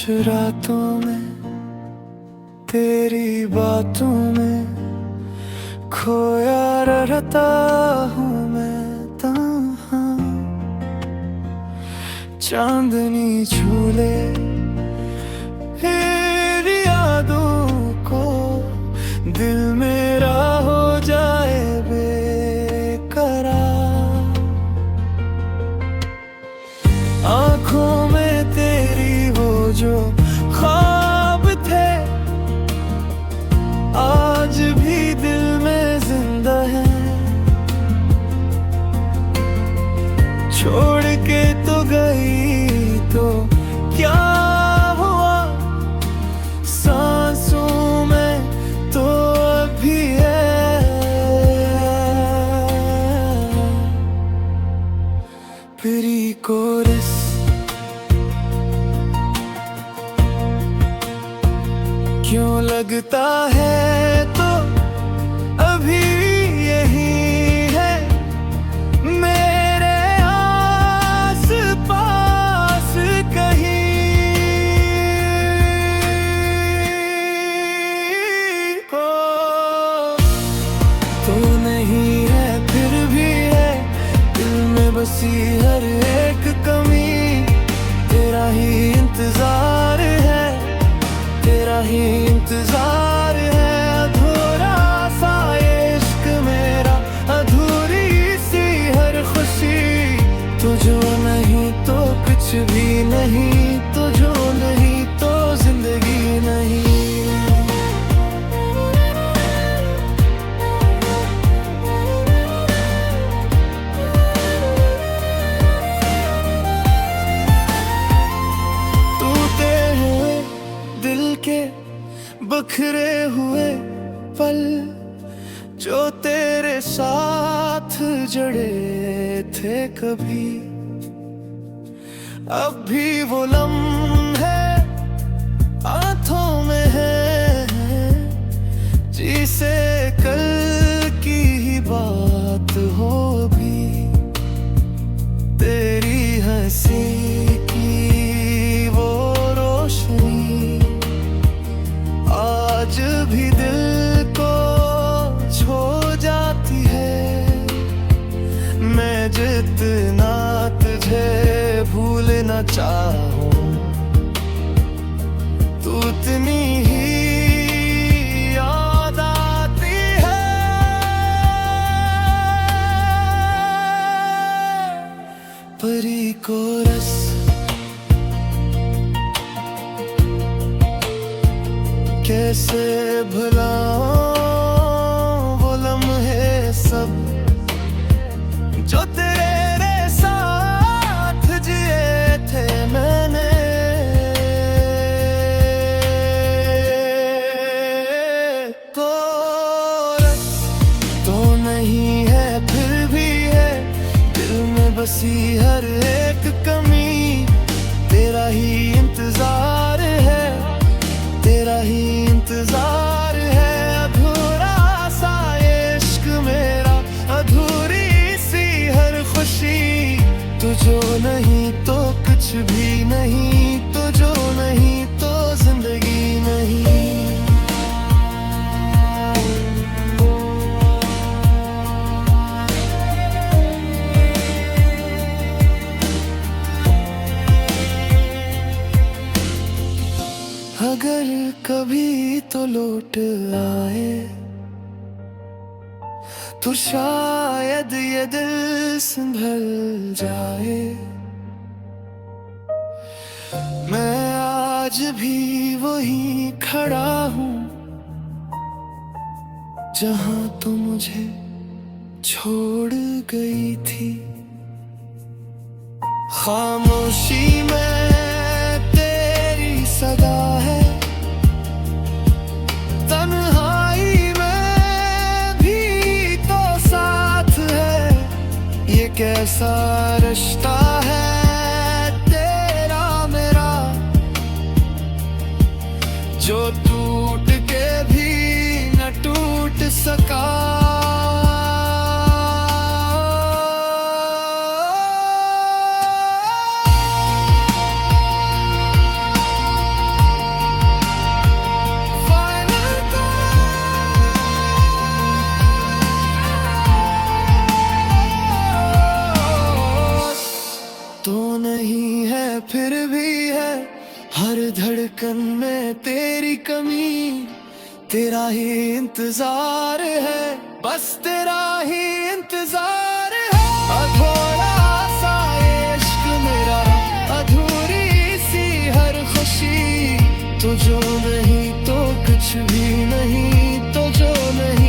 रातों में तेरी बातों में खोया रहता हूँ मैं तन्हा। चांदनी झूले तेरी यादों को, दिल मेरा हो जाए बेकरार। आँखों में तेरी वो जो ख्वाब थे आज भी दिल में जिंदा है। छोड़ के तो गई तो क्या हुआ, सांसों में तो अभी है। प्री कोरस क्यों लगता है तो अभी यही है मेरे आस पास कहीं। हो तो नहीं है फिर भी है दिल में बसी हर एक कमी। तेरा ही इंतजार है, तेरा ही इंतजार है। अधूरा सा ये इश्क मेरा, अधूरी सी हर खुशी। तू जो नहीं तो कुछ भी नहीं, तू जो नहीं तो जिंदगी नहीं। टूटे हुए दिल के बखरे हुए पल जो तेरे साथ जड़े थे कभी, अब भी वो लम्हे हाथों में है। जिसे कल की ही बात हो भी, तेरी हंसी की वो रोशनी आज भी दिल को छो जाती है। मैं जितना तुझे भूलना चाहूं तू उतनी ही याद आती है। परी कोरस कैसे भुलाऊं वो लम्हे सब जो तेरे साथ जिए थे मैंने। कोरस तो नहीं है फिर भी है दिल में बसी हर एक कमी। तेरा ही इंतजार है, तेरा ही इंतजार है। अधूरा सा ये इश्क मेरा, अधूरी सी हर खुशी। तू जो नहीं तो कुछ भी नहीं, तू जो नहीं तो जिंदगी नहीं। अगर कभी तो लौट आए तो शायद ये दिल संभल जाए। मैं आज भी वही खड़ा हूँ जहाँ तो मुझे छोड़ गई थी। खामोशी में तेरी सदा है, तन्हाई में भी तो साथ है। ये कैसा रिश्ता है तेरा मेरा जो टूट के भी न टूट सका। तेरी कमी, तेरा ही इंतजार है, बस तेरा ही इंतजार है। अधूरा सा ये इश्क मेरा, अधूरी सी हर खुशी, तो जो नहीं तो कुछ भी नहीं, तो जो नहीं